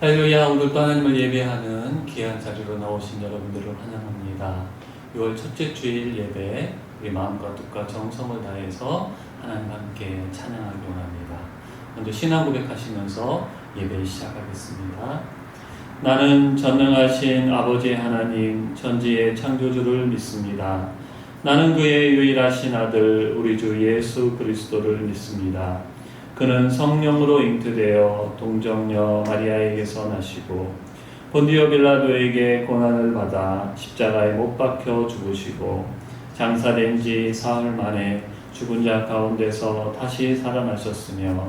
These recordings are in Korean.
할렐루야. 오늘도 하나님을 예배하는 귀한 자리로 나오신 여러분들을 환영합니다. 6월 첫째 주일 예배, 우리 마음과 뜻과 정성을 다해서 하나님 함께 찬양하기 원합니다. 먼저 신앙 고백하시면서 예배 시작하겠습니다. 나는 전능하신 아버지 하나님, 천지의 창조주를 믿습니다. 나는 그의 유일하신 아들 우리 주 예수 그리스도를 믿습니다. 그는 성령으로 잉태되어 동정녀 마리아에게서 나시고 본디오 빌라도에게 고난을 받아 십자가에 못 박혀 죽으시고 장사된 지 사흘 만에 죽은 자 가운데서 다시 살아나셨으며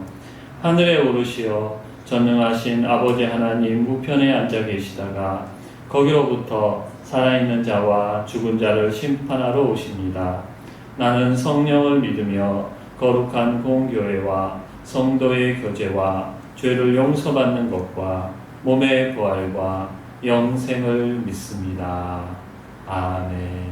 하늘에 오르시어 전능하신 아버지 하나님 우편에 앉아 계시다가 거기로부터 살아있는 자와 죽은 자를 심판하러 오십니다. 나는 성령을 믿으며 거룩한 공교회와 성도의 교제와 죄를 용서받는 것과 몸의 부활과 영생을 믿습니다. 아멘.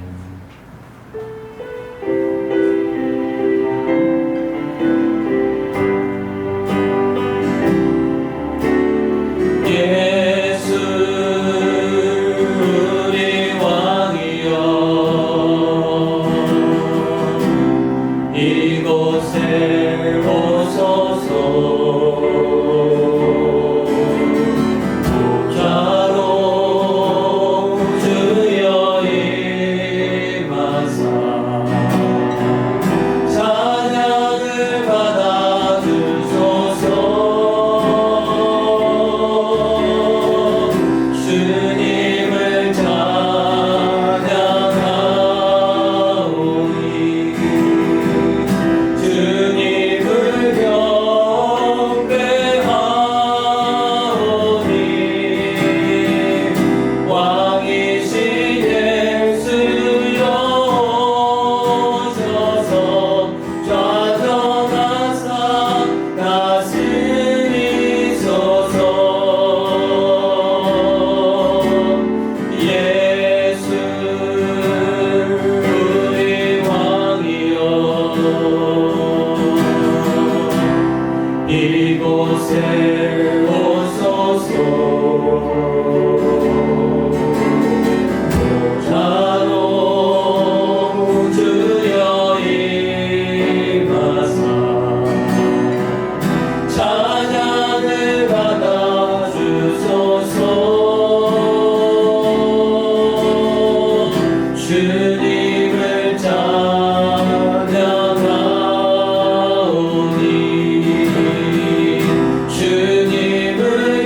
주님을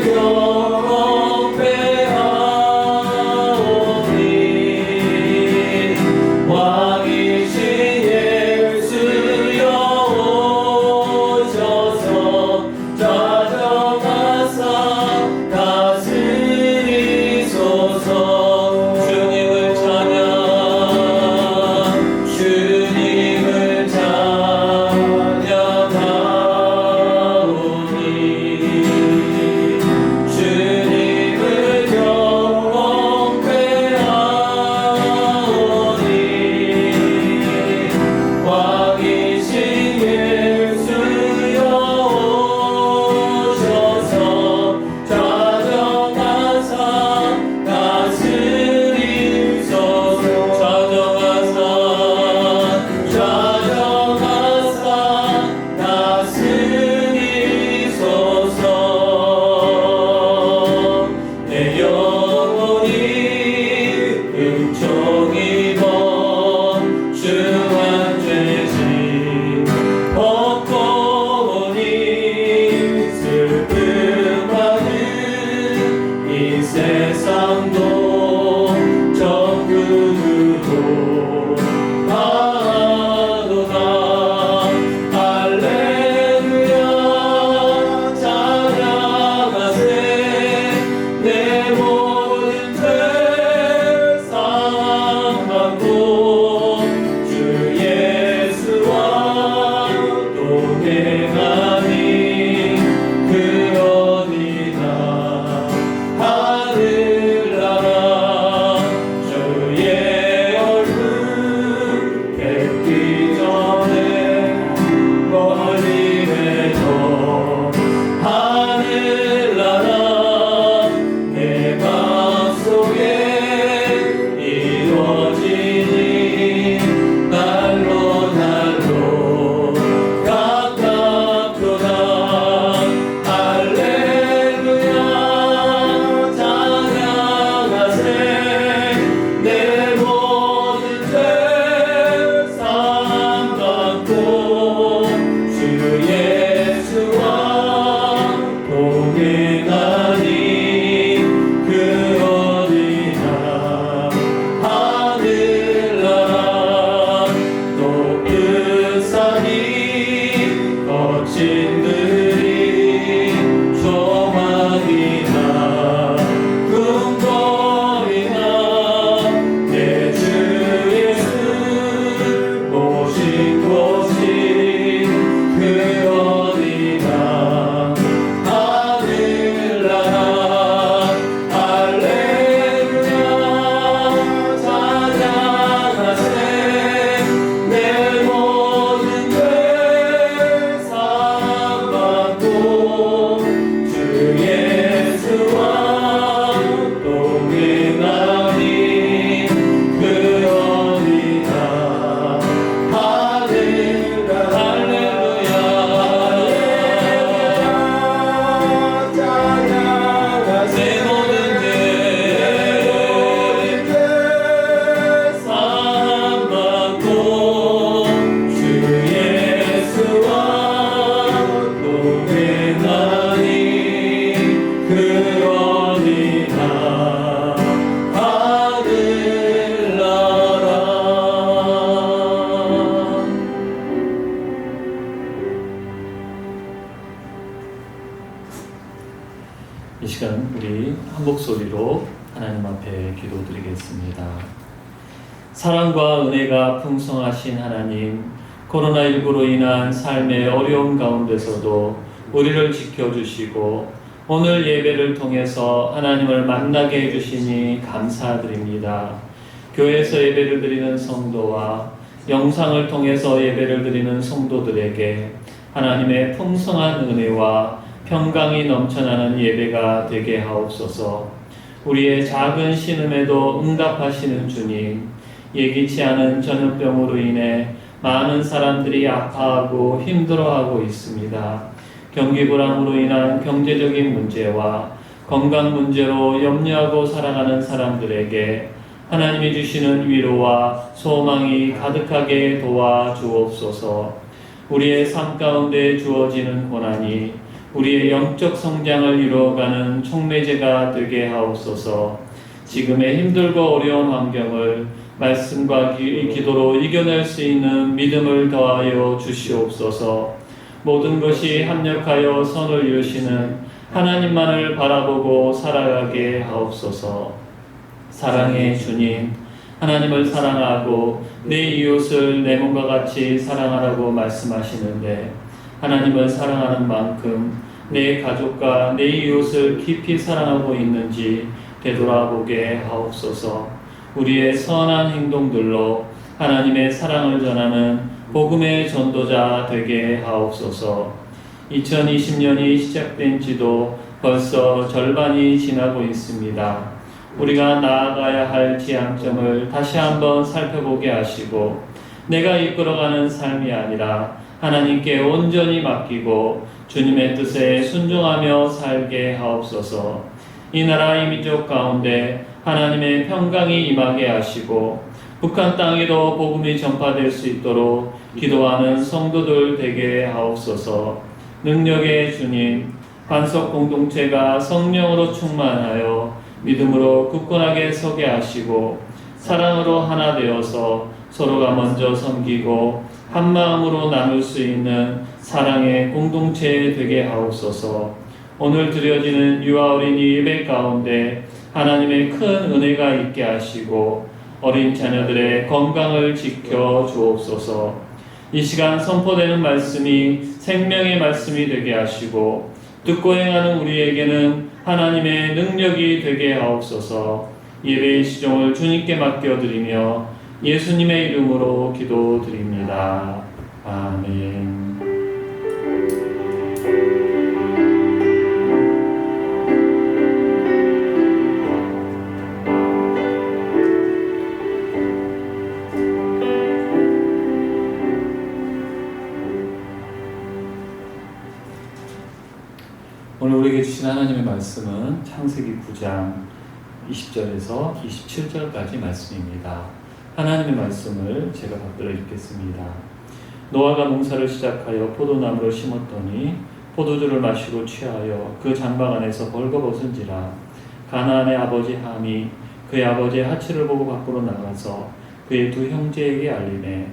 거친들이 조망이나 궁궐이나 내 주 예수 모신 곳이 그 어디나 하늘나라 할렐루야 찬양하세 내 모든 죄 사함받고 주 예수와 동행하니 그 어디나 할렐루야 내 모든 죄 사함받고 주 예수와 동행하니 그 어디나 하늘나라. 이 시간 우리 한 목소리로 하나님 앞에 기도드리겠습니다. 사랑과 은혜가 풍성하신 하나님, 코로나19로 인한 삶의 어려움 가운데서도 우리를 지켜주시고 오늘 예배를 통해서 하나님을 만나게 해주시니 감사드립니다. 교회에서 예배를 드리는 성도와 영상을 통해서 예배를 드리는 성도들에게 하나님의 풍성한 은혜와 평강이 넘쳐나는 예배가 되게 하옵소서. 우리의 작은 신음에도 응답하시는 주님, 예기치 않은 전염병으로 인해 많은 사람들이 아파하고 힘들어하고 있습니다. 경기 불황으로 인한 경제적인 문제와 건강 문제로 염려하고 살아가는 사람들에게 하나님이 주시는 위로와 소망이 가득하게 도와주옵소서. 우리의 삶 가운데 주어지는 고난이 우리의 영적 성장을 이루어가는 촉매제가 되게 하옵소서. 지금의 힘들고 어려운 환경을 말씀과 기도로 이겨낼 수 있는 믿음을 더하여 주시옵소서. 모든 것이 합력하여 선을 이루시는 하나님만을 바라보고 살아가게 하옵소서. 사랑의 주님, 하나님을 사랑하고 내 이웃을 내 몸과 같이 사랑하라고 말씀하시는데 하나님을 사랑하는 만큼 내 가족과 내 이웃을 깊이 사랑하고 있는지 되돌아보게 하옵소서. 우리의 선한 행동들로 하나님의 사랑을 전하는 복음의 전도자 되게 하옵소서. 2020년이 시작된 지도 벌써 절반이 지나고 있습니다. 우리가 나아가야 할 지향점을 다시 한번 살펴보게 하시고 내가 이끌어가는 삶이 아니라 하나님께 온전히 맡기고 주님의 뜻에 순종하며 살게 하옵소서. 이 나라 이 민족 가운데 하나님의 평강이 임하게 하시고 북한 땅에도 복음이 전파될 수 있도록 기도하는 성도들 되게 하옵소서. 능력의 주님, 반석 공동체가 성령으로 충만하여 믿음으로 굳건하게 서게 하시고 사랑으로 하나 되어서 서로가 먼저 섬기고 한 마음으로 나눌 수 있는 사랑의 공동체 되게 하옵소서. 오늘 드려지는 유아 어린이 예배 가운데 하나님의 큰 은혜가 있게 하시고 어린 자녀들의 건강을 지켜 주옵소서. 이 시간 선포되는 말씀이 생명의 말씀이 되게 하시고 듣고 행하는 우리에게는 하나님의 능력이 되게 하옵소서. 예배의 시종을 주님께 맡겨드리며 예수님의 이름으로 기도드립니다. 아멘. 오늘 우리에게 주신 하나님의 말씀은 창세기 9장 20절에서 27절까지 말씀입니다. 하나님의 말씀을 제가 받들어 읽겠습니다. 노아가 농사를 시작하여 포도나무를 심었더니 포도주를 마시고 취하여 그 장막 안에서 벌거벗은지라. 가나안의 아버지 함이 그의 아버지의 하치를 보고 밖으로 나가서 그의 두 형제에게 알리매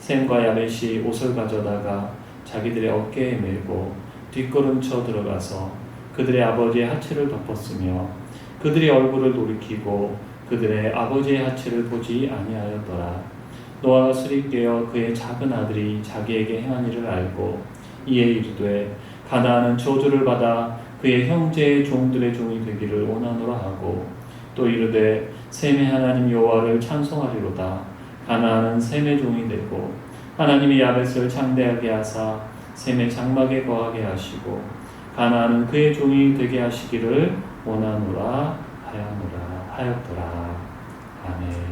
셈과 야벳이 옷을 가져다가 자기들의 어깨에 메고 뒷걸음쳐 들어가서 그들의 아버지의 하체를 덮었으며 그들의 얼굴을 돌이키고 그들의 아버지의 하체를 보지 아니하였더라. 노아가 술이 깨어 그의 작은 아들이 자기에게 행한 일을 알고 이에 이르되 가나안은 저주를 받아 그의 형제의 종들의 종이 되기를 원하노라 하고 또 이르되 셈의 하나님 여호와를 찬송하리로다. 가나안은 셈의 종이 되고 하나님이 야벳을 창대하게 하사 셈의 장막에 거하게 하시고 가나안은 그의 종이 되게 하시기를 원하노라 하였더라. 아멘.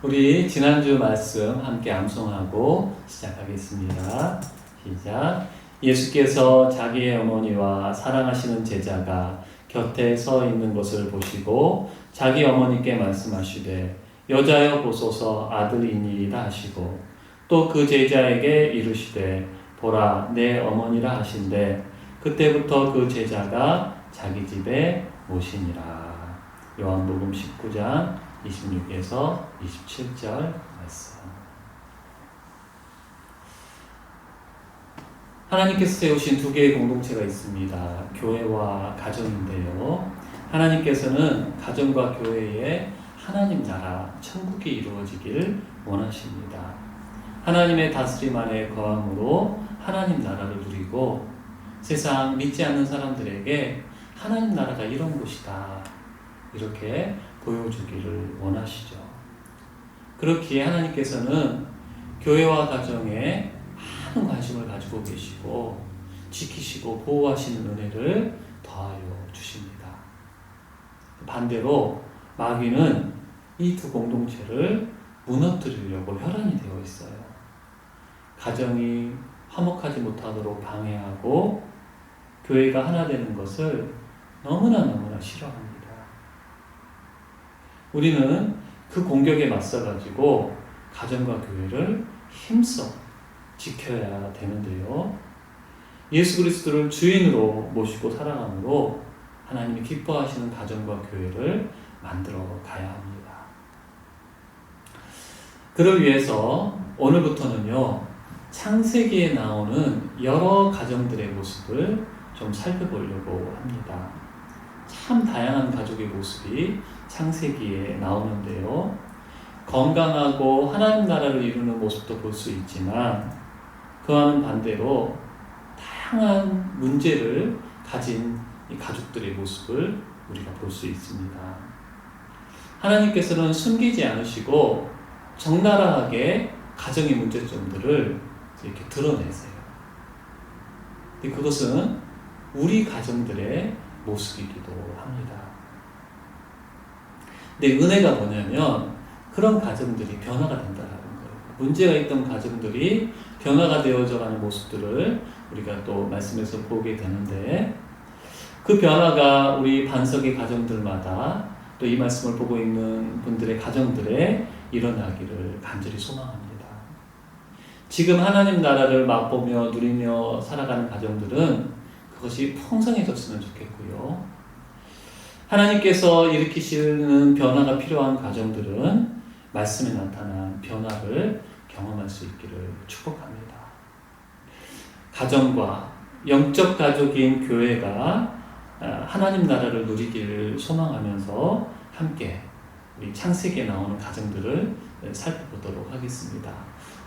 우리 지난주 말씀 함께 암송하고 시작하겠습니다. 시작. 예수께서 자기의 어머니와 사랑하시는 제자가 곁에 서 있는 것을 보시고 자기 어머니께 말씀하시되 여자여 보소서 아들이니이다 하시고 또 그 제자에게 이르시되 보라 내 어머니라 하신대 그때부터 그 제자가 자기 집에 모시니라. 요한복음 19장 26에서 27절 말씀. 하나님께서 세우신 두 개의 공동체가 있습니다. 교회와 가정인데요. 하나님께서는 가정과 교회에 하나님 나라, 천국이 이루어지길 원하십니다. 하나님의 다스림 안에 거함으로 하나님 나라를 누리고 세상 믿지 않는 사람들에게 하나님 나라가 이런 곳이다 이렇게 보여주기를 원하시죠. 그렇기에 하나님께서는 교회와 가정에 많은 관심을 가지고 계시고 지키시고 보호하시는 은혜를 더하여 주십니다. 반대로 마귀는 이 두 공동체를 무너뜨리려고 혈안이 되어 있어요. 가정이 화목하지 못하도록 방해하고 교회가 하나 되는 것을 너무나 싫어합니다. 우리는 그 공격에 맞서가지고 가정과 교회를 힘써 지켜야 되는데요. 예수 그리스도를 주인으로 모시고 살아감으로 하나님이 기뻐하시는 가정과 교회를 만들어 가야 합니다. 그를 위해서 오늘부터는요, 창세기에 나오는 여러 가정들의 모습을 좀 살펴보려고 합니다. 참 다양한 가족의 모습이 창세기에 나오는데요. 건강하고 하나님 나라를 이루는 모습도 볼 수 있지만 그와는 반대로 다양한 문제를 가진 이 가족들의 모습을 우리가 볼 수 있습니다. 하나님께서는 숨기지 않으시고 적나라하게 가정의 문제점들을 이렇게 드러내세요. 근데 그것은 우리 가정들의 모습이기도 합니다. 근데 은혜가 뭐냐면 그런 가정들이 변화가 된다는 거예요. 문제가 있던 가정들이 변화가 되어져가는 모습들을 우리가 또 말씀에서 보게 되는데 그 변화가 우리 반석의 가정들마다 또 이 말씀을 보고 있는 분들의 가정들에 일어나기를 간절히 소망합니다. 지금 하나님 나라를 맛보며 누리며 살아가는 가정들은 그것이 풍성해졌으면 좋겠고요. 하나님께서 일으키시는 변화가 필요한 가정들은 말씀에 나타난 변화를 경험할 수 있기를 축복합니다. 가정과 영적 가족인 교회가 하나님 나라를 누리기를 소망하면서 함께 우리 창세기에 나오는 가정들을 살펴보도록 하겠습니다.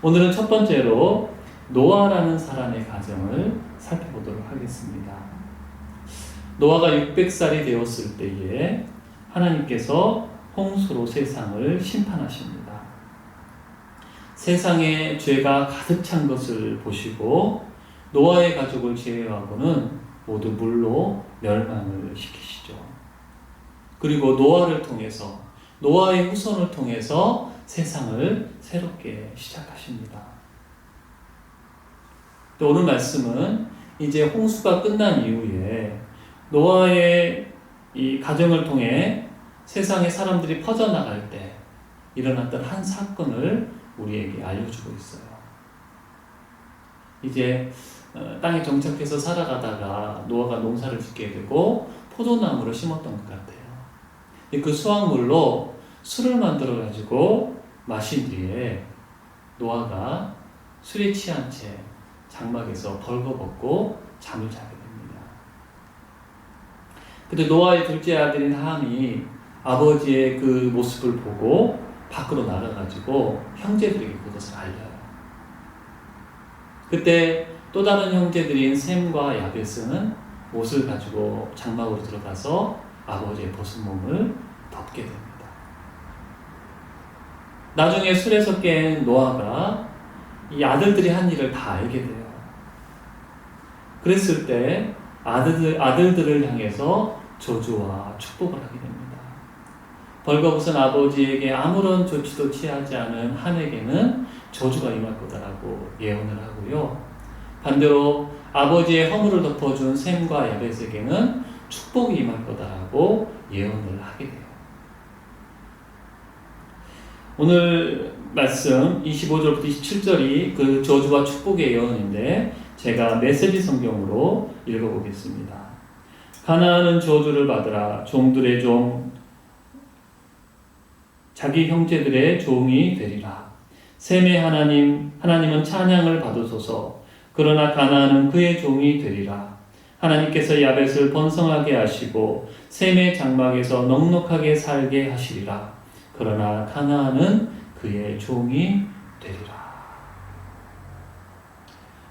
오늘은 첫 번째로 노아라는 사람의 가정을 살펴보도록 하겠습니다. 노아가 600살이 되었을 때에 하나님께서 홍수로 세상을 심판하십니다. 세상에 죄가 가득 찬 것을 보시고 노아의 가족을 제외하고는 모두 물로 멸망을 시키시죠. 그리고 노아를 통해서 노아의 후손을 통해서 세상을 새롭게 시작하십니다. 또 오늘 말씀은 이제 홍수가 끝난 이후에 노아의 이 가정을 통해 세상의 사람들이 퍼져나갈 때 일어났던 한 사건을 우리에게 알려주고 있어요. 이제 땅에 정착해서 살아가다가 노아가 농사를 짓게 되고 포도나무를 심었던 것 같아요. 그 수확물로 술을 만들어 가지고 마신 뒤에 노아가 술에 취한 채 장막에서 벌거벗고 잠을 자게 됩니다. 근데 노아의 둘째 아들인 함이 아버지의 그 모습을 보고 밖으로 나가가지고 형제들에게 그것을 알려요. 그때 또 다른 형제들인 셈과 야벳은 옷을 가지고 장막으로 들어가서 아버지의 벗은 몸을 덮게 됩니다. 나중에 술에서 깬 노아가 이 아들들이 한 일을 다 알게 돼요. 그랬을 때 아들들을 향해서 저주와 축복을 하게 됩니다. 벌거벗은 아버지에게 아무런 조치도 취하지 않은 함에게는 저주가 임할 거다라고 예언을 하고요. 반대로 아버지의 허물을 덮어준 셈과 야벳에게는 축복이 임할 거다라고 예언을 하게 돼요. 오늘 말씀 25절부터 27절이 그 저주와 축복의 예언인데 제가 메시지 성경으로 읽어보겠습니다. 가나안은 저주를 받으라. 종들의 종 자기 형제들의 종이 되리라. 셈의 하나님은 찬양을 받으소서. 그러나 가나안은 그의 종이 되리라. 하나님께서 야벳을 번성하게 하시고 셈의 장막에서 넉넉하게 살게 하시리라. 그러나 가나안은 그의 종이 되리라.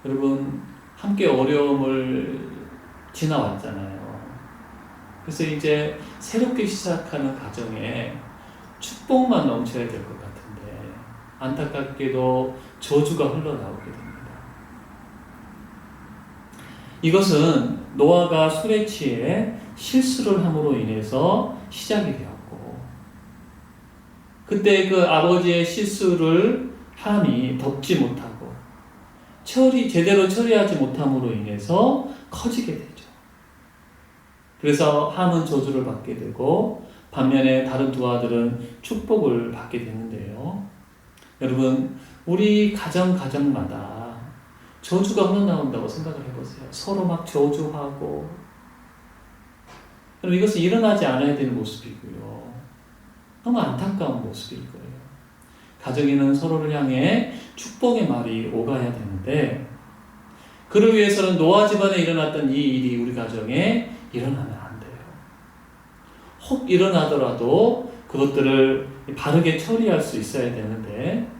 여러분, 함께 어려움을 지나왔잖아요. 그래서 이제 새롭게 시작하는 가정에 축복만 넘쳐야 될 것 같은데 안타깝게도 저주가 흘러나오게 됩니다. 이것은 노아가 술에 취해 실수를 함으로 인해서 시작이 되었고, 그때 그 아버지의 실수를 함이 덮지 못하고 제대로 처리하지 못함으로 인해서 커지게 되죠. 그래서 함은 저주를 받게 되고 반면에 다른 두 아들은 축복을 받게 되는데요. 여러분, 우리 가정마다 저주가 흘러나온다고 생각을 해보세요. 서로 막 저주하고. 그럼 이것은 일어나지 않아야 되는 모습이고요. 너무 안타까운 모습일 거예요. 가정에는 서로를 향해 축복의 말이 오가야 되는데, 그를 위해서는 노아 집안에 일어났던 이 일이 우리 가정에 일어나면 안 돼요. 혹 일어나더라도 그것들을 바르게 처리할 수 있어야 되는데,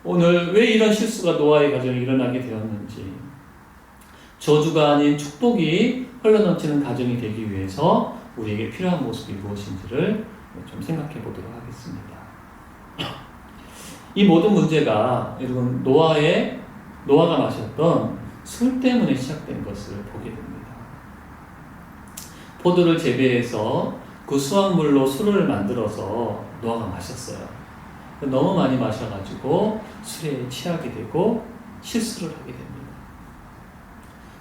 오늘 왜 이런 실수가 노아의 가정에 일어나게 되었는지, 저주가 아닌 축복이 흘러넘치는 가정이 되기 위해서 우리에게 필요한 모습이 무엇인지를 좀 생각해 보도록 하겠습니다. 이 모든 문제가 여러분 노아가 마셨던 술 때문에 시작된 것을 보게 됩니다. 포도를 재배해서 그 수확물로 술을 만들어서 노아가 마셨어요. 너무 많이 마셔가지고 술에 취하게 되고 실수를 하게 됩니다.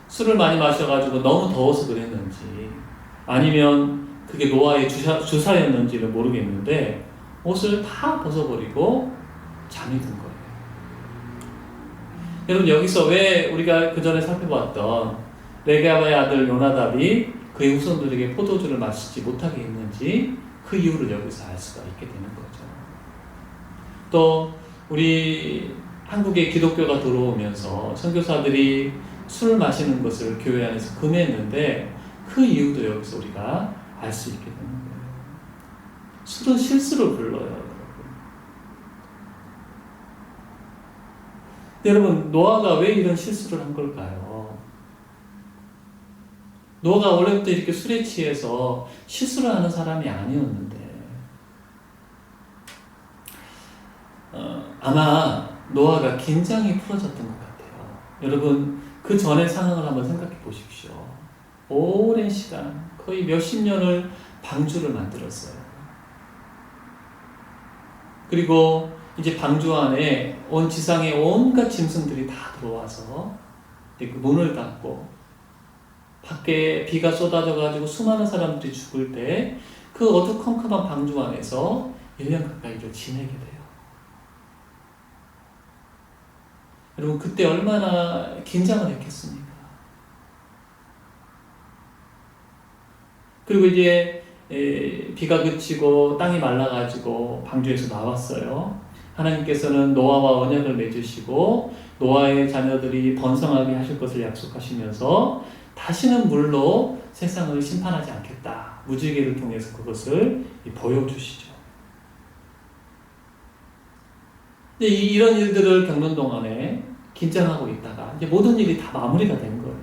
술을 많이 마셔가지고 너무 더워서 그랬는지 아니면 그게 노아의 주사였는지를 모르겠는데 옷을 다 벗어버리고 잠이 든 거예요. 여러분, 여기서 왜 우리가 그 전에 살펴봤던 레게아의 아들 요나답이 그의 후손들에게 포도주를 마시지 못하게 했는지 그 이유를 여기서 알 수가 있게 되는 거죠. 또 우리 한국에 기독교가 들어오면서 선교사들이 술 마시는 것을 교회 안에서 금했는데 그 이유도 여기서 우리가 알 수 있게 되는 거예요. 술은 실수를 불러요. 여러분, 노아가 왜 이런 실수를 한 걸까요? 노아가 원래부터 이렇게 술에 취해서 실수를 하는 사람이 아니었는데 아마 노아가 긴장이 풀어졌던 것 같아요. 여러분, 그 전의 상황을 한번 생각해 보십시오. 오랜 시간, 거의 몇십 년을 방주를 만들었어요. 그리고 이제 방주 안에 온 지상의 온갖 짐승들이 다 들어와서 그 문을 닫고 밖에 비가 쏟아져가지고 수많은 사람들이 죽을 때 그 어두컴컴한 방주 안에서 1년 가까이를 지내게 돼요. 여러분, 그때 얼마나 긴장을 했겠습니까? 그리고 이제 비가 그치고 땅이 말라가지고 방주에서 나왔어요. 하나님께서는 노아와 언약을 맺으시고 노아의 자녀들이 번성하게 하실 것을 약속하시면서 다시는 물로 세상을 심판하지 않겠다. 무지개를 통해서 그것을 보여주시죠. 이런 일들을 겪는 동안에 긴장하고 있다가 이제 모든 일이 다 마무리가 된 거예요.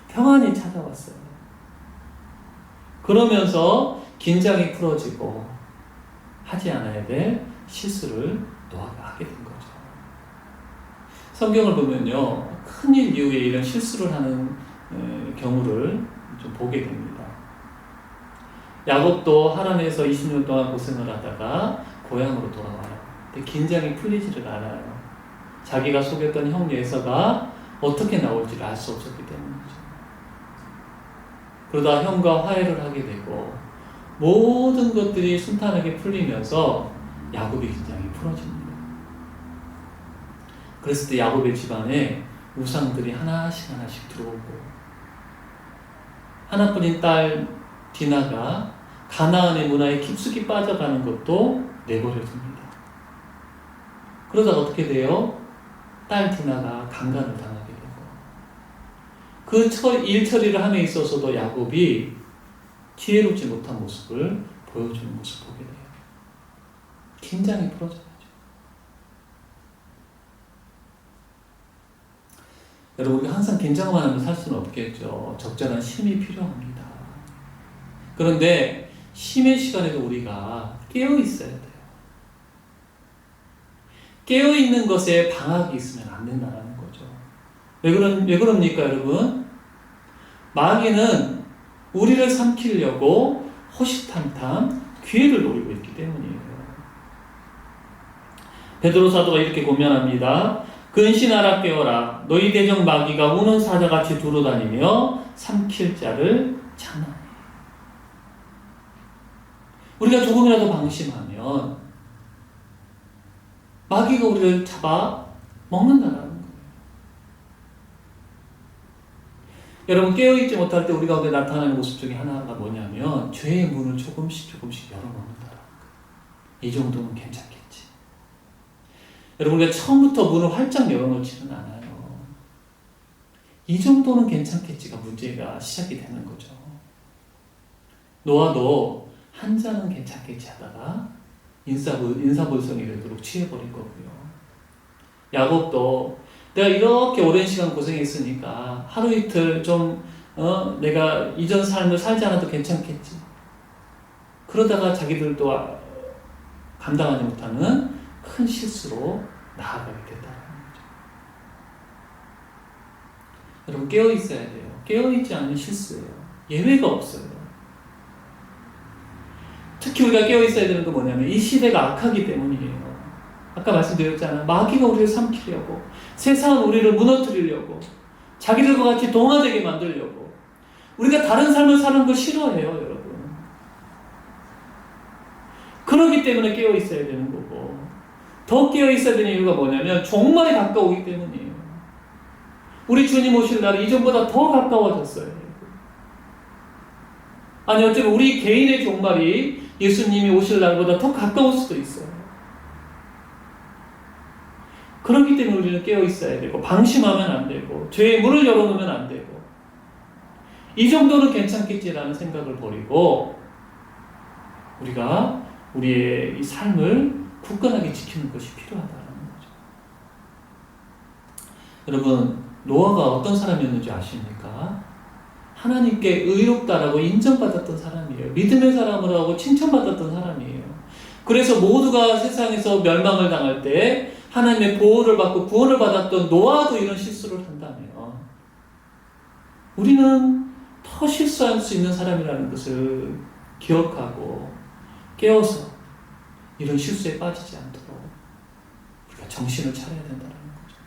평안이 찾아왔어요. 그러면서 긴장이 풀어지고 하지 않아야 될 실수를 노아가 하게 된 거죠. 성경을 보면요, 큰일 이후에 이런 실수를 하는 경우를 좀 보게 됩니다. 야곱도 하란에서 20년 동안 고생을 하다가 고향으로 돌아와요. 근데 긴장이 풀리지를 않아요. 자기가 속였던 형 예서가 어떻게 나올지를 알 수 없었기 때문이죠. 그러다 형과 화해를 하게 되고 모든 것들이 순탄하게 풀리면서 야곱의 긴장이 풀어집니다. 그랬을 때 야곱의 집안에 우상들이 하나씩 들어오고 하나뿐인 딸 디나가 가나안의 문화에 깊숙이 빠져가는 것도 내버려둡니다. 그러다가 어떻게 돼요? 딸 디나가 강간을 당하게 되고 그 일 처리를 함에 있어서도 야곱이 지혜롭지 못한 모습을 보여주는 모습을 보게 돼요. 긴장이 풀어져야죠. 여러분, 우리가 항상 긴장만 하면 살 수는 없겠죠. 적절한 쉼이 필요합니다. 그런데 쉼의 시간에도 우리가 깨어 있어야 돼요. 깨어 있는 것에 방학이 있으면 안 된다는 거죠. 왜 그럽니까, 여러분? 마귀는 우리를 삼키려고 호시탐탐 기회를 노리고 있기 때문이에요. 베드로 사도가 이렇게 고면합니다. 근신하라 깨어라. 너희 대적 마귀가 우는 사자같이 두루다니며 삼킬 자를 찾나니. 우리가 조금이라도 방심하면 마귀가 우리를 잡아 먹는다는 거예요. 여러분, 깨어있지 못할 때 우리 가운데 나타나는 모습 중에 하나가 뭐냐면 죄의 문을 조금씩 열어놓는다는 거예요. 이 정도는 괜찮겠지. 여러분, 우리가 처음부터 문을 활짝 열어놓지는 않아요. 이 정도는 괜찮겠지가 문제가 시작이 되는 거죠. 노아도 한 잔은 괜찮겠지 하다가 인사불성이 되도록 취해버린 거고요. 야곱도 내가 이렇게 오랜 시간 고생했으니까 하루 이틀 좀 내가 이전 삶을 살지 않아도 괜찮겠지. 그러다가 자기들도 감당하지 못하는 큰 실수로 나아가게 됐다는 거죠. 여러분, 깨어있어야 돼요. 깨어있지 않은 실수예요. 예외가 없어요. 특히 우리가 깨어있어야 되는 건 뭐냐면 이 시대가 악하기 때문이에요. 아까 말씀드렸잖아요. 마귀가 우리를 삼키려고, 세상은 우리를 무너뜨리려고, 자기들과 같이 동화되게 만들려고, 우리가 다른 삶을 사는 걸 싫어해요, 여러분. 그렇기 때문에 깨어있어야 되는 거고, 더 깨어있어야 되는 이유가 뭐냐면 종말이 가까우기 때문이에요. 우리 주님 오실 날이 이전보다 더 가까워졌어요. 아니, 어쩌면 우리 개인의 종말이 예수님이 오실 날보다 더 가까울 수도 있어요. 그렇기 때문에 우리는 깨어있어야 되고, 방심하면 안 되고, 죄의 문을 열어놓으면 안 되고, 이 정도는 괜찮겠지라는 생각을 버리고 우리가 우리의 이 삶을 굳건하게 지키는 것이 필요하다는 거죠. 여러분, 노아가 어떤 사람이었는지 아십니까? 하나님께 의롭다라고 인정받았던 사람이에요. 믿음의 사람으로 하고 칭찬받았던 사람이에요. 그래서 모두가 세상에서 멸망을 당할 때 하나님의 보호를 받고 구원을 받았던 노아도 이런 실수를 한다면 우리는 더 실수할 수 있는 사람이라는 것을 기억하고 깨어서 이런 실수에 빠지지 않도록 우리가 정신을 차려야 된다는 거죠.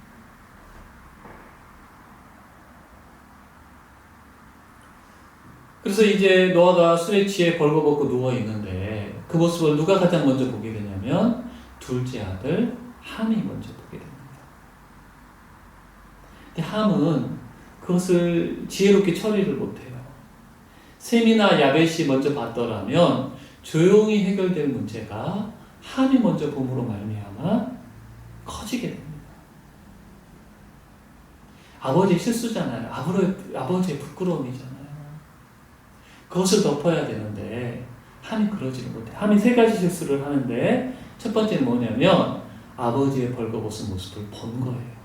그래서 이제 노아가 술에 취해 벌거벗고 누워있는데 그 모습을 누가 가장 먼저 보게 되냐면 둘째 아들 함이 먼저 보게 됩니다. 근데 함은 그것을 지혜롭게 처리를 못해요. 셈이나 야벳이 먼저 봤더라면 조용히 해결될 문제가 함이 먼저 봄으로 말미암아 커지게 됩니다. 아버지의 실수잖아요. 아버지의 부끄러움이잖아요. 그것을 덮어야 되는데 함이 그러지를 못해요. 함이 세 가지 실수를 하는데 첫 번째는 뭐냐면 아버지의 벌거벗은 모습을 본 거예요.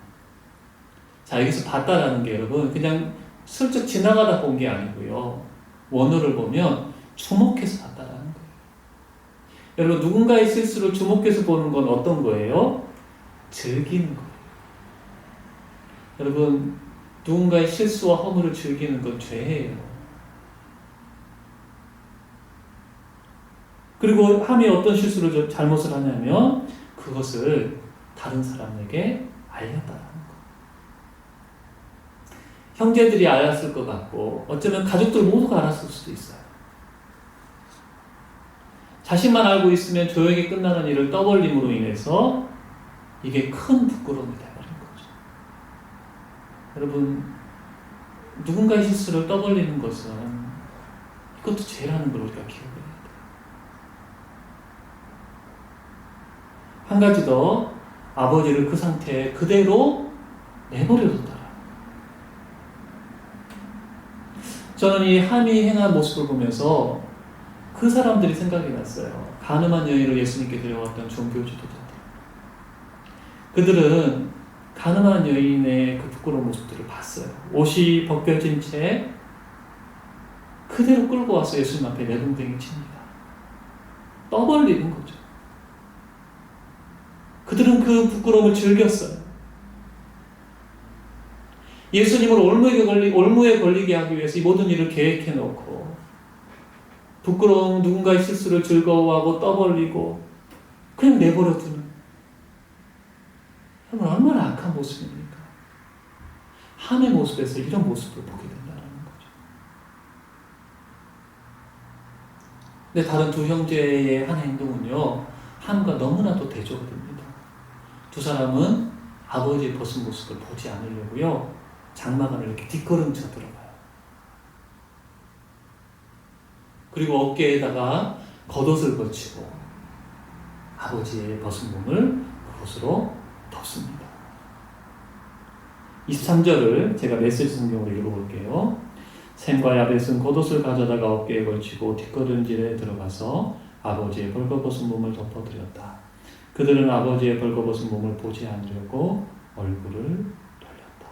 자, 여기서 봤다라는 게 여러분 그냥 슬쩍 지나가다 본 게 아니고요. 원어를 보면 주목해서 봤다라는 거예요. 여러분 누군가의 실수를 주목해서 보는 건 어떤 거예요? 즐기는 거예요. 여러분 누군가의 실수와 허물을 즐기는 건 죄예요. 그리고 함이 어떤 실수를 잘못을 하냐면 그것을 다른 사람에게 알렸다라는 거. 형제들이 알았을 것 같고 어쩌면 가족들 모두가 알았을 수도 있어요. 자신만 알고 있으면 조용히 끝나는 일을 떠벌림으로 인해서 이게 큰 부끄러움이 되어버린 거죠. 여러분 누군가의 실수를 떠벌리는 것은 이것도 죄라는 걸 우리가 기억해야 돼요. 한 가지 더, 아버지를 그 상태에 그대로 내버려뒀더라. 저는 이 함이 행한 모습을 보면서 그 사람들이 생각이 났어요. 가늠한 여인을 예수님께 데려왔던 종교 지도자들. 그들은 가늠한 여인의 그 부끄러운 모습들을 봤어요. 옷이 벗겨진 채 그대로 끌고 와서 예수님 앞에 내동댕이 칩니다. 떠벌리는 거죠. 그들은 그 부끄러움을 즐겼어요. 예수님을 올무에 걸리게 하기 위해서 이 모든 일을 계획해 놓고 부끄러운 누군가의 실수를 즐거워하고 떠벌리고 그냥 내버려 두는, 여러분 얼마나 악한 모습입니까? 함의 모습에서 이런 모습을 보게 된다는 거죠. 근데 다른 두 형제의 한 행동은요, 함과 너무나도 대조가 됩니다. 두 사람은 아버지의 벗은 모습을 보지 않으려고요, 장막안을 이렇게 뒷걸음쳐 들어가요. 그리고 어깨에다가 겉옷을 걸치고 아버지의 벗은 몸을 그것으로 덮습니다. 23절을 제가 메시지 성경으로 읽어볼게요. 셈과 야벳은 겉옷을 가져다가 어깨에 걸치고 뒷걸음질에 들어가서 아버지의 벌거벗은 몸을 덮어드렸다. 그들은 아버지의 벌거벗은 몸을 보지 않으려고 얼굴을 돌렸다.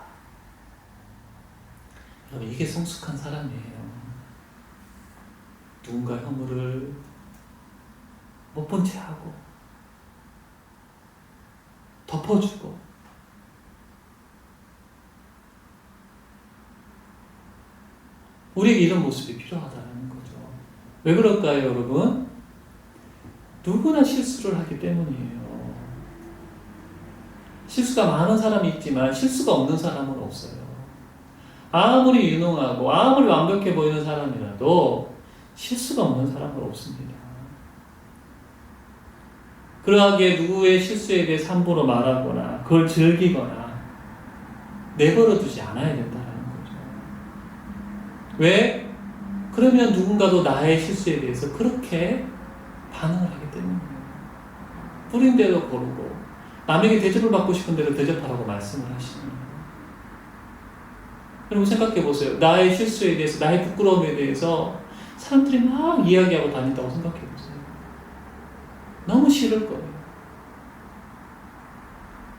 여러분 이게 성숙한 사람이에요. 누군가 허물을 못 본 채 하고 덮어주고 우리에게 이런 모습이 필요하다는 거죠. 왜 그럴까요, 여러분? 누구나 실수를 하기 때문이에요. 실수가 많은 사람이 있지만 실수가 없는 사람은 없어요. 아무리 유능하고 아무리 완벽해 보이는 사람이라도 실수가 없는 사람은 없습니다. 그러하기에 누구의 실수에 대해 함부로 말하거나 그걸 즐기거나 내버려 두지 않아야 된다는 거죠. 왜? 그러면 누군가도 나의 실수에 대해서 그렇게 반응을 하기 때문이에요. 뿌린 대로 거르고 남에게 대접을 받고 싶은 대로 대접하라고 말씀을 하시는 거예요. 여러분 생각해 보세요. 나의 실수에 대해서, 나의 부끄러움에 대해서 사람들이 막 이야기하고 다닌다고 생각해 보세요. 너무 싫을 거예요.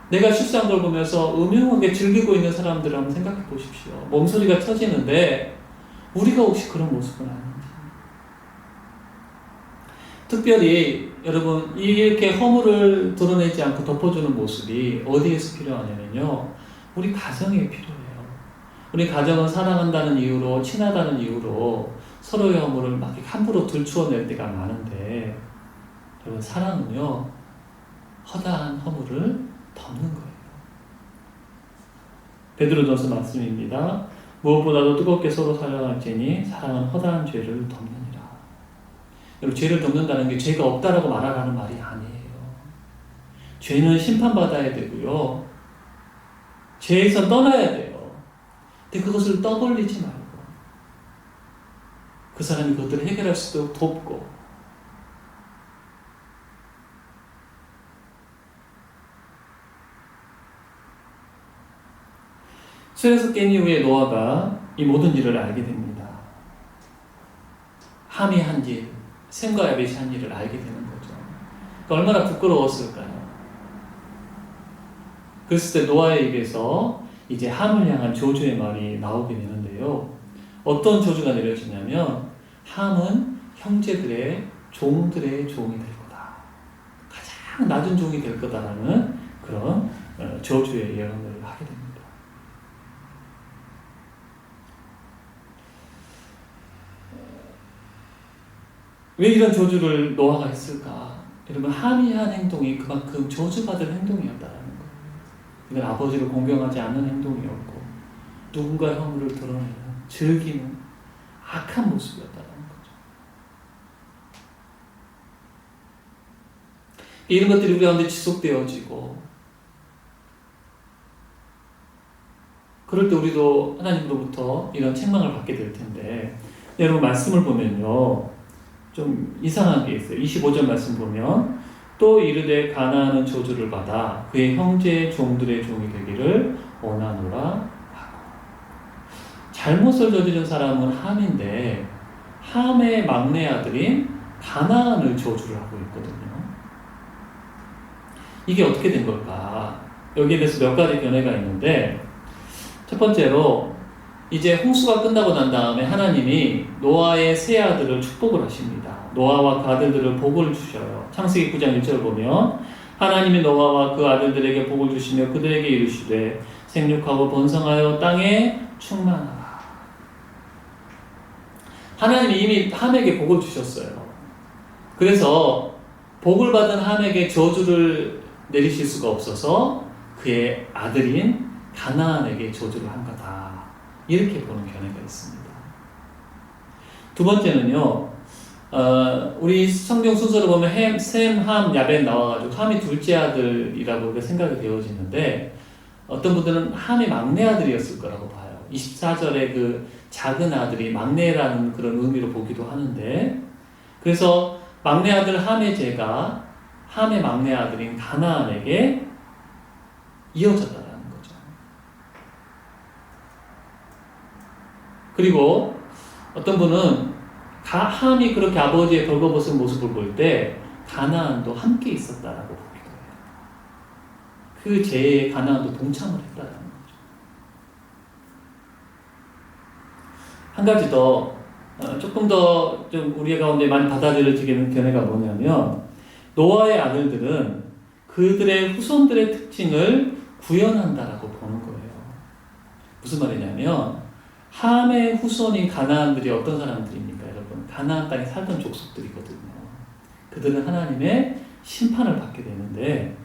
내가 실수한 걸 보면서 음흉하게 즐기고 있는 사람들을 한번 생각해 보십시오. 몸소리가 쳐지는데 우리가 혹시 그런 모습은 아닌지. 특별히 여러분 이렇게 허물을 드러내지 않고 덮어주는 모습이 어디에서 필요하냐면요, 우리 가정에 필요해요. 우리 가정은 사랑한다는 이유로, 친하다는 이유로 서로의 허물을 막 함부로 들추어낼 때가 많은데, 여러분 사랑은요 허다한 허물을 덮는 거예요. 베드로전서 말씀입니다. 무엇보다도 뜨겁게 서로 사랑할지니 사랑은 허다한 죄를 덮느니라. 여러분 죄를 덮는다는 게 죄가 없다라고 말하라는 말이 아니에요. 죄는 심판받아야 되고요, 죄에서 떠나야 돼요. 근데 그것을 떠벌리지 말고 그 사람이 그것들을 해결할 수 있도록 돕고, 술에서 깬 이후에 노아가 이 모든 일을 알게 됩니다. 함이 한 일, 셈과 야벳이 한 일을 알게 되는 거죠. 그러니까 얼마나 부끄러웠을까요? 그랬을 때 노아의 입에서 이제 함을 향한 조주의 말이 나오게 되는데요. 어떤 조주가 내려지냐면 함은 형제들의 종들의 종이 될 거다. 가장 낮은 종이 될 거다라는 그런 저주의 예언을 하게 됩니다. 왜 이런 저주를 노아가 했을까? 여러분, 함이 한 행동이 그만큼 저주받을 행동이었다라는 거예요. 이건 아버지를 공경하지 않는 행동이었고 누군가의 허물을 드러내는, 즐기는 악한 모습이었다라는 거죠. 이런 것들이 우리 가운데 지속되어지고 그럴 때 우리도 하나님으로부터 이런 책망을 받게 될 텐데, 여러분 말씀을 보면요 좀 이상한 게 있어요. 25절 말씀 보면 또 이르되 가나안은 저주를 받아 그의 형제의 종들의 종이 되기를 원하노라 하고. 잘못을 저지른 사람은 함인데 함의 막내 아들인 가나안을 저주를 하고 있거든요. 이게 어떻게 된 걸까? 여기에 대해서 몇 가지 견해가 있는데, 첫 번째로 이제 홍수가 끝나고 난 다음에 하나님이 노아의 세 아들을 축복을 하십니다. 노아와 그 아들들을 복을 주셔요. 창세기 9장 1절을 보면 하나님이 노아와 그 아들들에게 복을 주시며 그들에게 이르시되 생육하고 번성하여 땅에 충만하라. 하나님이 이미 함에게 복을 주셨어요. 그래서 복을 받은 함에게 저주를 내리실 수가 없어서 그의 아들인 가나안에게 저주를 한 거다. 이렇게 보는 견해가 있습니다. 두 번째는요, 우리 성경 순서를 보면 셈, 함, 야벳 나와가지고 함이 둘째 아들이라고 생각이 되어지는데, 어떤 분들은 함이 막내 아들이었을 거라고 봐요. 24절에 그 작은 아들이 막내라는 그런 의미로 보기도 하는데, 그래서 막내 아들 함의 죄가 함의 막내 아들인 가나안에게 이어졌다라는 거죠. 그리고 어떤 분은 함이 그렇게 아버지의 벌거벗은 모습을 볼 때 가나안도 함께 있었다라고 보기도 해요. 그 죄에 가나안도 동참을 했다라는 거죠. 한 가지 더 조금 더 좀 우리 가운데 많이 받아들여지는 견해가 뭐냐면, 노아의 아들들은 그들의 후손들의 특징을 구현한다라고 보는 거예요. 무슨 말이냐면, 함의 후손인 가나안들이 어떤 사람들입니까, 여러분? 가나안 땅에 살던 족속들이거든요. 그들은 하나님의 심판을 받게 되는데,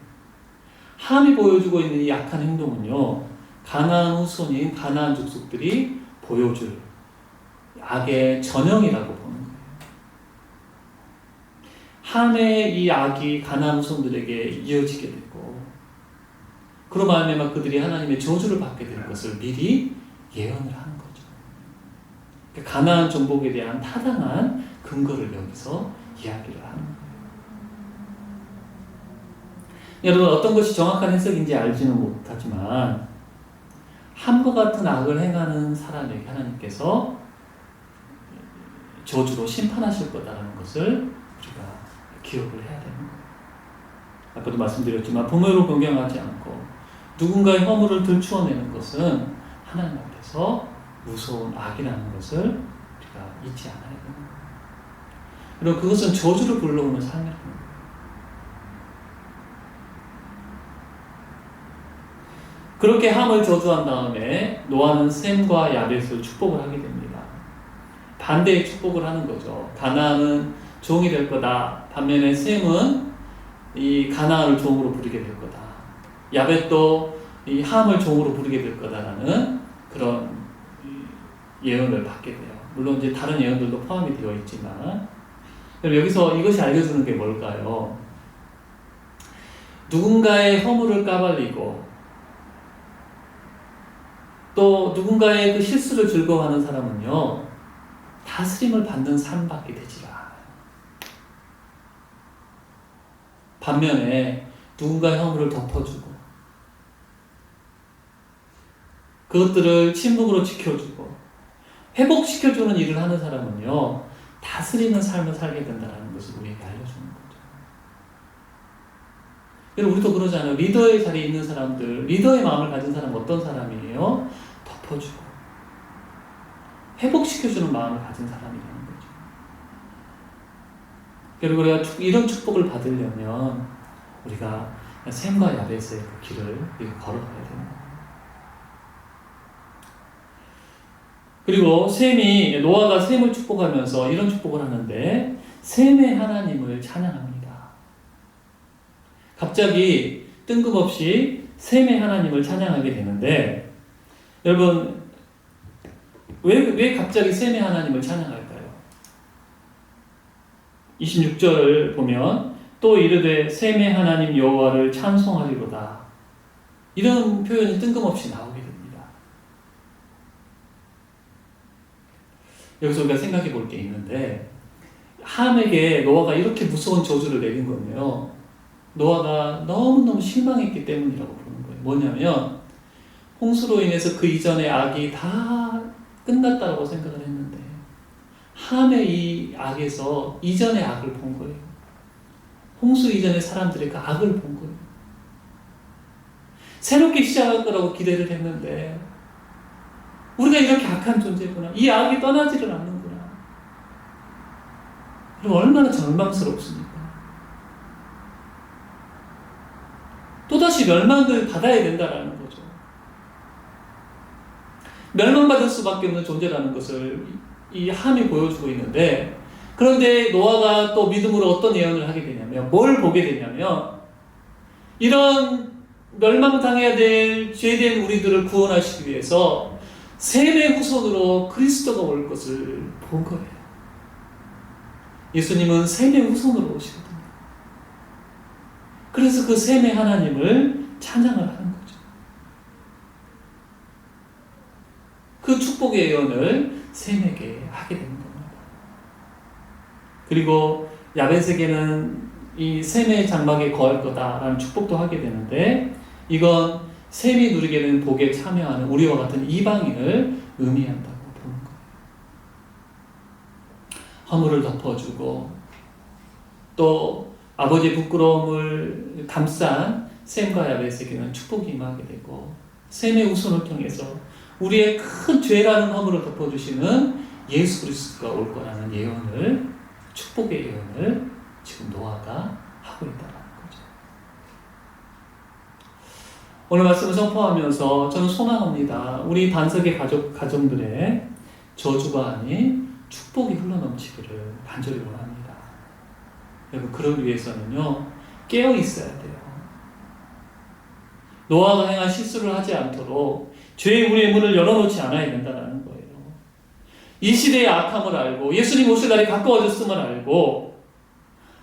함이 보여주고 있는 이 악한 행동은요, 가나안 후손인 가나안 족속들이 보여줄 악의 전형이라고 보는 거예요. 함의 이 악이 가나안 후손들에게 이어지게 되고, 그로 말미암아 그들이 하나님의 저주를 받게 될 것을 미리 예언을 하는 거죠. 가나안 정복에 대한 타당한 근거를 여기서 이야기를 하는 거예요. 여러분, 어떤 것이 정확한 해석인지 알지는 못하지만 함과 같은 악을 행하는 사람에게 하나님께서 저주로 심판하실 거다라는 것을 우리가 기억을 해야 되는 거예요. 아까도 말씀드렸지만 부모를 공경하지 않고 누군가의 허물을 들추어내는 것은 하나님 앞에서 무서운 악이라는 것을 우리가 잊지 않아야 되는 거예요. 그리고 그것은 저주를 불러오는 삶이라는 거예요. 그렇게 함을 저주한 다음에 노아는 셈과 야벳을 축복을 하게 됩니다. 반대의 축복을 하는 거죠. 가나안은 종이 될 거다. 반면에 셈은 이 가나안을 종으로 부르게 될 거다. 야벳도 이 함을 종으로 부르게 될 거다라는 그런 예언을 받게 돼요. 물론 이제 다른 예언들도 포함이 되어 있지만, 그럼 여기서 이것이 알려주는 게 뭘까요? 누군가의 허물을 까발리고 또 누군가의 그 실수를 즐거워하는 사람은요, 다스림을 받는 삶밖에 되지 않아요. 반면에 누군가의 허물을 덮어주고 그것들을 침묵으로 지켜주고 회복시켜주는 일을 하는 사람은요, 다스리는 삶을 살게 된다는 것을 우리에게 알려주는 거죠. 여러분, 우리도 그러잖아요. 리더의 자리에 있는 사람들, 리더의 마음을 가진 사람은 어떤 사람이에요? 덮어주고 회복시켜주는 마음을 가진 사람이라는 거죠. 그리고 우리가 이런 축복을 받으려면 우리가 셈과 야벳의 그 길을 우리가 걸어가야 되는 거예요. 그리고 노아가 셈을 축복하면서 이런 축복을 하는데, 셈의 하나님을 찬양합니다. 갑자기 뜬금없이 셈의 하나님을 찬양하게 되는데, 여러분, 왜 갑자기 셈의 하나님을 찬양할까요? 26절을 보면 또 이르되 셈의 하나님 여호와를 찬송하리로다. 이런 표현이 뜬금없이 나오게 됩니다. 여기서 우리가 생각해 볼 게 있는데, 함에게 노아가 이렇게 무서운 저주를 내린 거는요, 노아가 너무너무 실망했기 때문이라고 보는 거예요. 뭐냐면 홍수로 인해서 그 이전의 악이 다 끝났다고 생각을 했는데, 함의 이 악에서 이전의 악을 본 거예요. 홍수 이전의 사람들의 그 악을 본 거예요. 새롭게 시작할 거라고 기대를 했는데, 우리가 이렇게 악한 존재구나, 이 악이 떠나지를 않는구나. 그럼 얼마나 절망스럽습니까? 또다시 멸망을 받아야 된다는 거죠. 멸망받을 수밖에 없는 존재라는 것을 이 함이 보여주고 있는데, 그런데 노아가 또 믿음으로 어떤 예언을 하게 되냐면, 뭘 보게 되냐면, 이런 멸망당해야 될 죄된 우리들을 구원하시기 위해서 셈의 후손으로 그리스도가 올 것을 본 거예요. 예수님은 셈의 후손으로 오시거든요. 그래서 그 셈의 하나님을 찬양을 하는 거죠. 그 축복의 예언을 셈에게 하게 되는 겁니다. 그리고 야벳에게는 이 셈의 장막에 거할 거다라는 축복도 하게 되는데, 이건 셈이 누리게 되는 복에 참여하는 우리와 같은 이방인을 의미한다고 보는 거예요. 허물을 덮어주고 또 아버지의 부끄러움을 감싼 셈과 야벳에게는 축복이 임하게 되고, 셈의 후손을 통해서 우리의 큰 죄라는 허물을 덮어주시는 예수 그리스도가 올 거라는 예언을, 축복의 예언을 지금 노아가 하고 있다는 거죠. 오늘 말씀을 선포하면서 저는 소망합니다. 우리 반석의 가정들의 저주가 아닌 축복이 흘러넘치기를 간절히 원합니다. 여러분, 그러기 위해서는요, 깨어 있어야 돼요. 노아가 행한 실수를 하지 않도록 죄의 우리의 문을 열어놓지 않아야 된다는 거예요. 이 시대의 악함을 알고 예수님 오실 날이 가까워졌음을 알고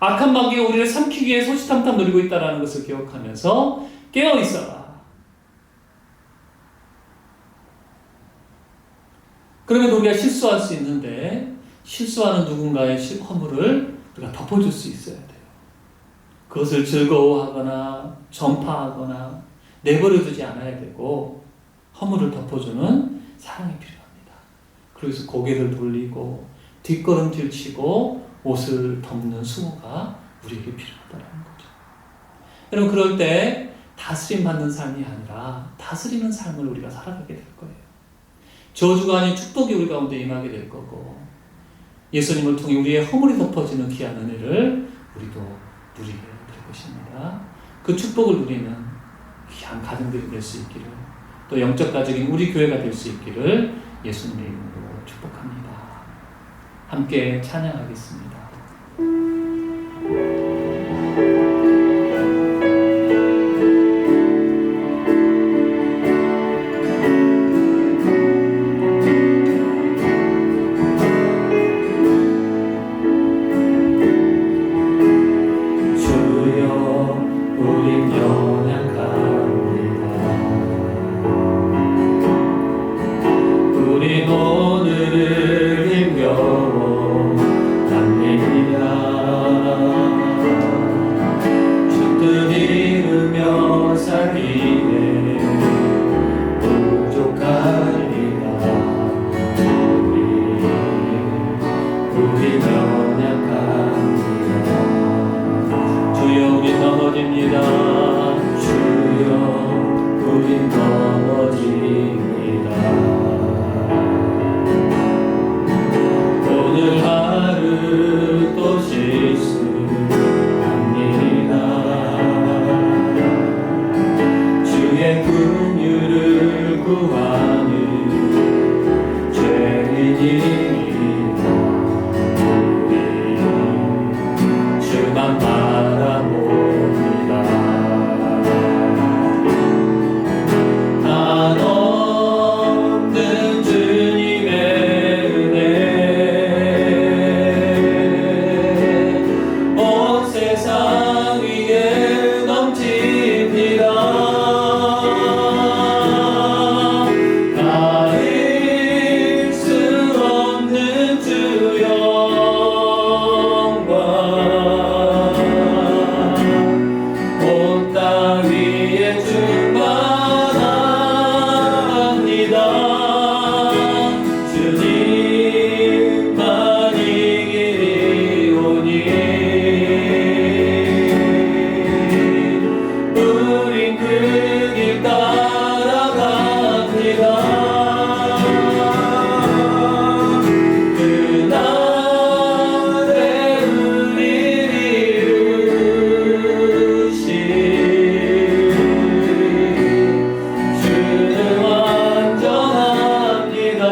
악한 마귀가 우리를 삼키기 위해 소시탐탐 노리고 있다는 것을 기억하면서 깨어 있어라. 그러면 우리가 실수할 수 있는데, 실수하는 누군가의 허물을 우리가 덮어줄 수 있어야 돼요. 그것을 즐거워하거나 전파하거나 내버려두지 않아야 되고, 허물을 덮어주는 사랑이 필요합니다. 그래서 고개를 돌리고 뒷걸음질 치고 옷을 덮는 수고가 우리에게 필요하다는 거죠. 여러분, 그럴 때 다스림 받는 삶이 아니라 다스리는 삶을 우리가 살아가게 될 거예요. 저주가 아닌 축복이 우리 가운데 임하게 될 거고, 예수님을 통해 우리의 허물이 덮어지는 귀한 은혜를 우리도 누리게 될 것입니다. 그 축복을 누리는 귀한 가정들이 될 수 있기를, 또 영적 가족인 우리 교회가 될 수 있기를 예수님의 이름으로 축복합니다. 함께 찬양하겠습니다. 우린 오늘을 힘겨워 남의 우리의 긍휼을 구하는 죄인이다. 우리 주만 바라봅니다. 한없는 주님의 은혜 온 세상 위에 넘칩니다. 가릴 수 없는 주 영광 온 땅 위에 충만합니다. 주님만 이기리오니 우린 그 길 따라갑니다. 그날에 우리를 이루신 주는 완전합니다.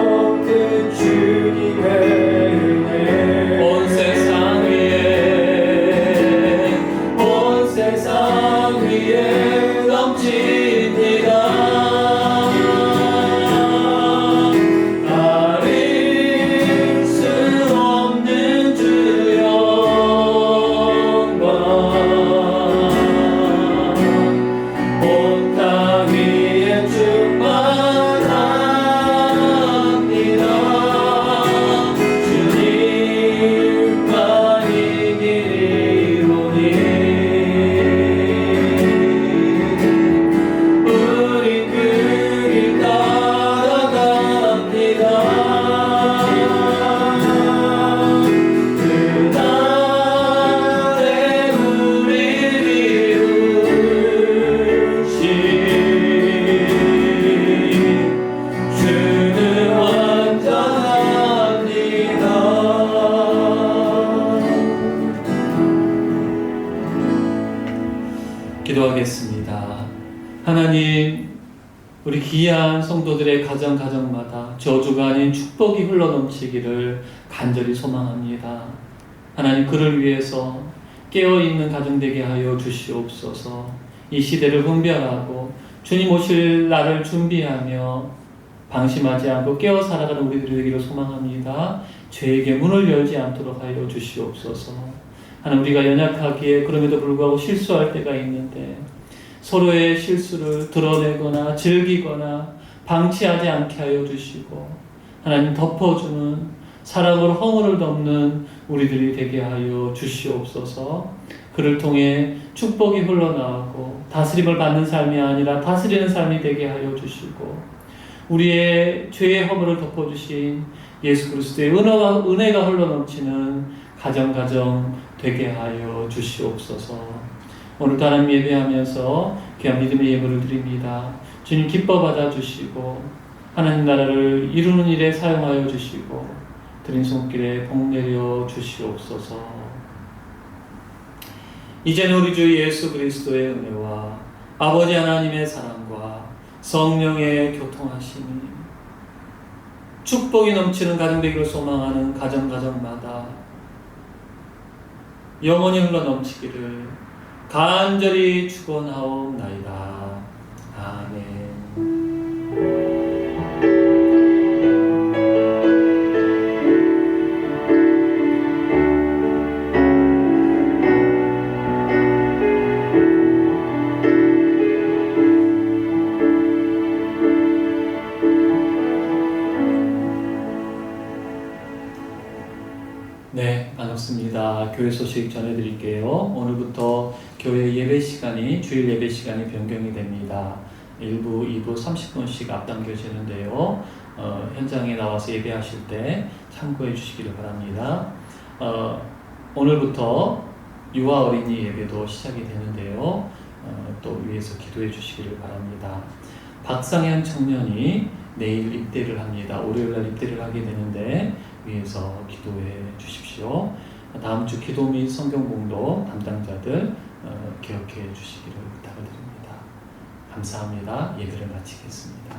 한없는 주님의 은혜 온 세상 위에 넘칩니다. 가릴 수 없는 주 영광 온 땅 위에 충만합니다. 주님만 이기리오니 우린 그 길 따라갑니다. 그날에 우리를 이루신 주는 완전합니다. 기도하겠습니다. 하나님, 우리 귀한 성도들의 가정마다 저주가 아닌 축복이 흘러넘치기를 간절히 소망합니다. 하나님, 그를 위해서 깨어있는 가정 되게 하여 주시옵소서. 이 시대를 분별하고 주님 오실 날을 준비하며 방심하지 않고 깨어 살아가는 우리들이 되기를 소망합니다. 죄에게 문을 열지 않도록 하여 주시옵소서. 하나님, 우리가 연약하기에 그럼에도 불구하고 실수할 때가 있는데 서로의 실수를 드러내거나 즐기거나 방치하지 않게 하여 주시고 하나님, 덮어주는 사랑으로 허물을 덮는 우리들이 되게 하여 주시옵소서. 그를 통해 축복이 흘러나오고 다스림을 받는 삶이 아니라 다스리는 삶이 되게 하여 주시고 우리의 죄의 허물을 덮어주신 예수 그리스도의 은혜가 흘러넘치는 가정 되게 하여 주시옵소서. 오늘도 하나님 예배하면서 귀한 믿음의 예물을 드립니다. 주님 기뻐 받아주시고 하나님 나라를 이루는 일에 사용하여 주시고 드린 손길에 복 내려 주시옵소서. 이제는 우리 주 예수 그리스도의 은혜와 아버지 하나님의 사랑과 성령의 교통하심이 축복이 넘치는 가정 되기를 소망하는 가정마다 영원히 흘러넘치기를 간절히 축원하옵나이다. 아멘. 네, 반갑습니다. 교회 소식 전해드릴게요. 오늘부터 교회 예배 시간이, 주일 예배 시간이 변경이 됩니다. 1부, 2부 30분씩 앞당겨지는데요. 현장에 나와서 예배하실 때 참고해 주시기를 바랍니다. 오늘부터 유아 어린이 예배도 시작이 되는데요. 또 위에서 기도해 주시기를 바랍니다. 박상현 청년이 내일 입대를 합니다. 월요일날 입대를 하게 되는데 위에서 기도해 주십시오. 다음 주 기도 및 성경 공도 담당자들 기억해 주시기를 부탁드립니다. 감사합니다. 예배를 마치겠습니다.